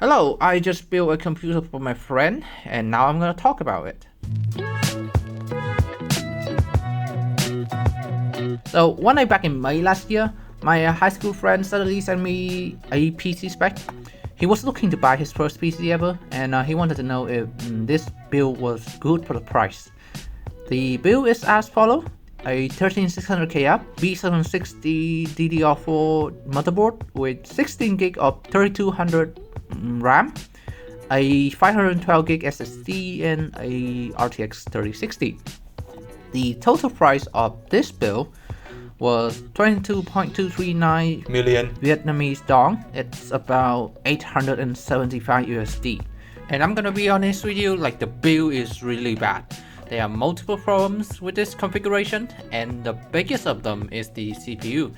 Hello, I just built a computer for my friend and now I'm gonna talk about it. So one day back in May last year, my high school friend suddenly sent me a PC spec. He was looking to buy his first PC ever and he wanted to know if this build was good for the price. The build is as follows: a 13600KF B760 DDR4 motherboard with 16GB of 3200 RAM, a 512GB SSD, and a RTX 3060. The total price of this build was 22.239 million Vietnamese dong. It's about 875 USD. And I'm gonna be honest with you, like the build is really bad. There are multiple problems with this configuration, and the biggest of them is the CPU.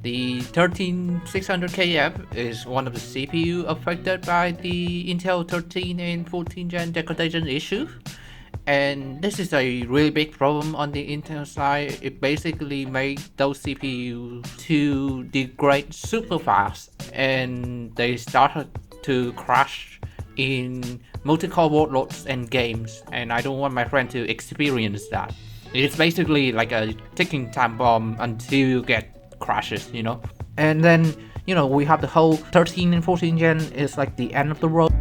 The 13600KF is one of the CPU affected by the Intel 13 and 14 gen degradation issue. And this is a really big problem on the Intel side. It basically made those CPUs to degrade super fast and they started to crash in multi-core workloads and games, and I don't want my friend to experience that. It's basically like a ticking time bomb until you get crashes, you know. And then, you know, we have the whole 13 and 14 gen is like the end of the road.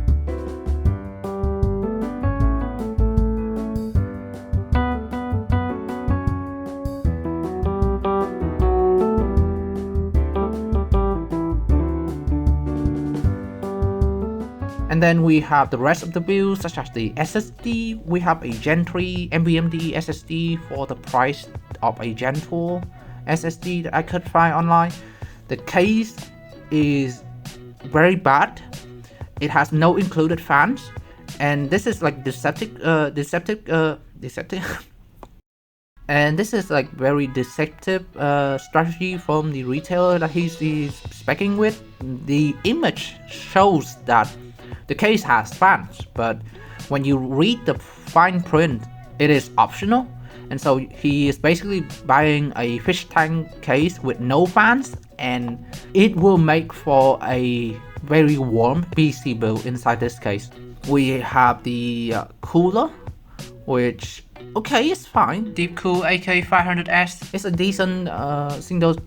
And then we have the rest of the builds, such as the SSD. We have a Gen 3 NVMe SSD for the price of a Gen 4 SSD that I could find online. The case is very bad. It has no included fans, and this is like deceptive. And this is like very deceptive strategy from the retailer that he's speccing with. The image shows that the case has fans, but when you read the fine print, it is optional. And so he is basically buying a fish tank case with no fans, and it will make for a very warm PC build inside this case. We have the cooler, which, okay, it's fine. Deepcool AK500S is a decent single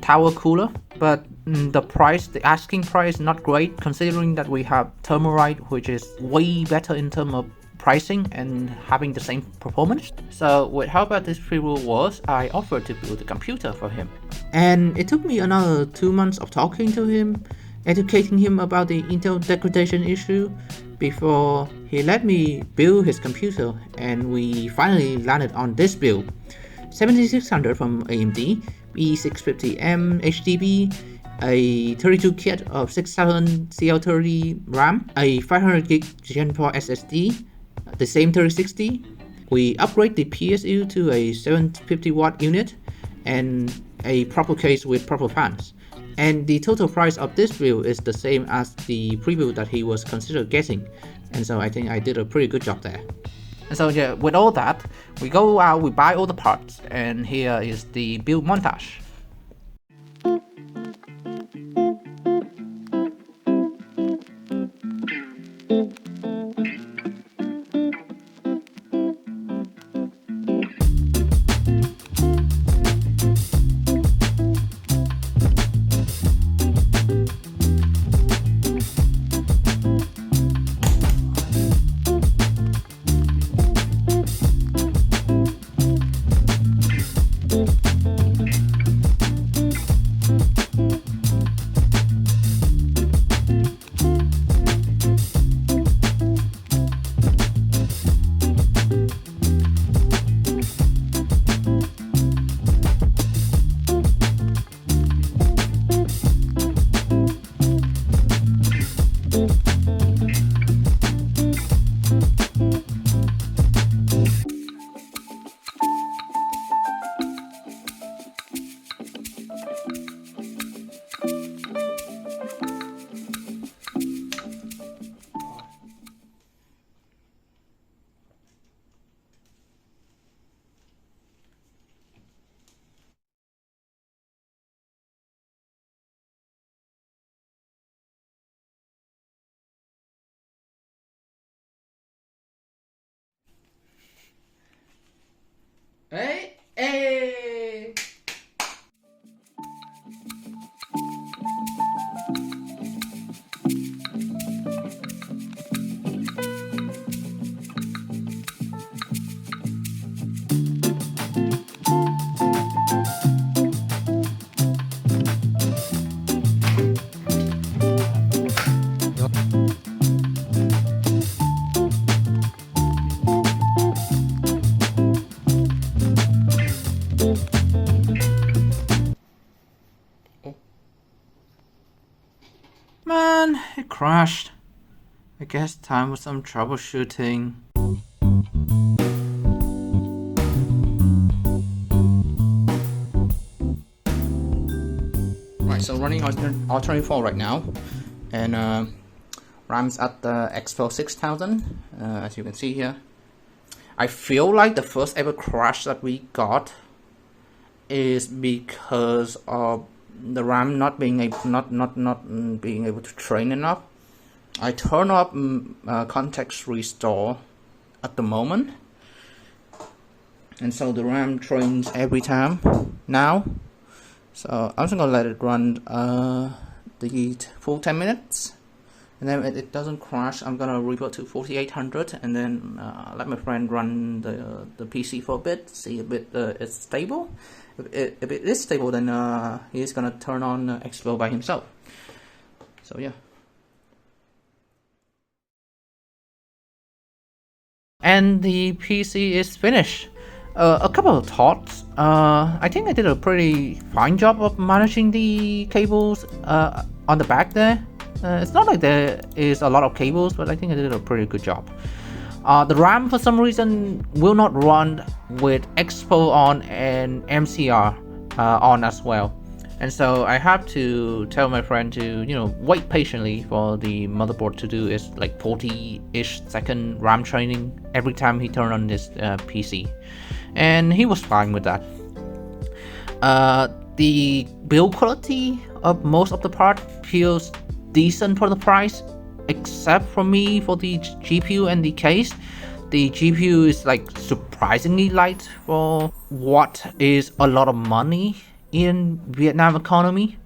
tower cooler, but the price, the asking price, not great considering that we have Thermalright, which is way better in terms of pricing and having the same performance. So with how bad this pre-build was, I offered to build a computer for him. And it took me another 2 months of talking to him, educating him about the Intel degradation issue before he let me build his computer, and we finally landed on this build. 7600 from AMD, B650M HDB, a 32 kit of 6000 CL30 RAM, a 500GB Gen 4 SSD, the same 3060. We upgrade the PSU to a 750 watt unit and a proper case with proper fans. And the total price of this build is the same as the pre-build that he was considered getting. And so I think I did a pretty good job there. And so yeah, with all that, we go out, we buy all the parts, and here is the build montage. crashed. I guess time for some troubleshooting. Right, so running alternate 4 right now, and RAM's at the Expo 6000, as you can see here. I feel like the first ever crash that we got is because of the RAM not being able to train enough. I turn up context restore at the moment, and so the RAM trains every time now. So I'm just gonna let it run the full 10 minutes, and then if it doesn't crash, I'm gonna revert to 4800, and then let my friend run the PC for a bit, see if it's stable. If it is stable, then he's gonna turn on Expo by himself. So yeah. And the PC is finished. A couple of thoughts. I think I did a pretty fine job of managing the cables on the back there. It's not like there is a lot of cables, but I think I did a pretty good job. The RAM for some reason will not run with Expo on and MCR on as well. And so I have to tell my friend to, wait patiently for the motherboard to do its like 40-ish second RAM training every time he turned on this PC. And he was fine with that. The build quality of most of the part feels decent for the price, except for me for the GPU and the case. The GPU is like surprisingly light for what is a lot of money in Vietnam economy.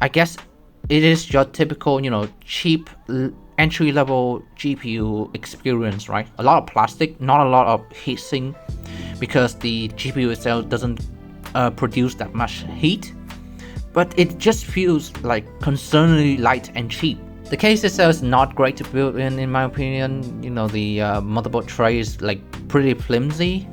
I guess it is your typical, cheap entry-level GPU experience, right? A lot of plastic, not a lot of heatsink, because the GPU itself doesn't produce that much heat, but it just feels like concerningly light and cheap. The case itself is not great to build in my opinion. The motherboard tray is like pretty flimsy.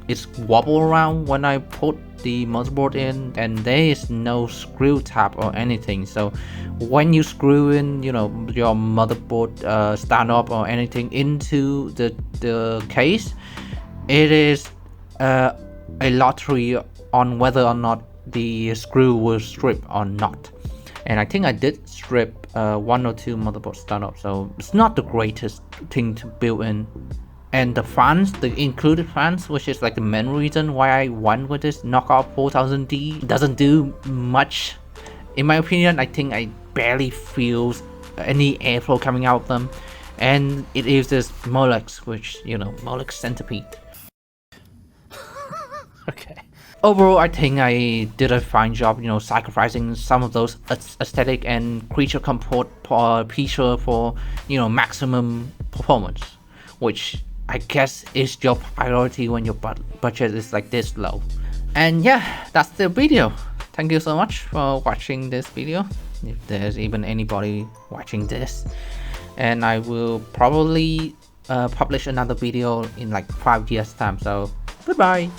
It's wobble around when I put the motherboard in, and there is no screw tab or anything. So when you screw in, your motherboard stand up or anything into the case, it is a lottery on whether or not the screw will strip or not. And I think I did strip 1 or 2 motherboard stand-up, so it's not the greatest thing to build in. And the fans, the included fans, which is like the main reason why I went with this knockout 4000D, doesn't do much. In my opinion, I think I barely feels any airflow coming out of them. And it is this Molex, which, Molex centipede. Okay. Overall, I think I did a fine job, sacrificing some of those aesthetic and creature comfort feature for, maximum performance, which I guess is your priority when your budget is like this low. And yeah, that's the video. Thank you so much for watching this video, if there's even anybody watching this. And I will probably publish another video in like 5 years time, so goodbye.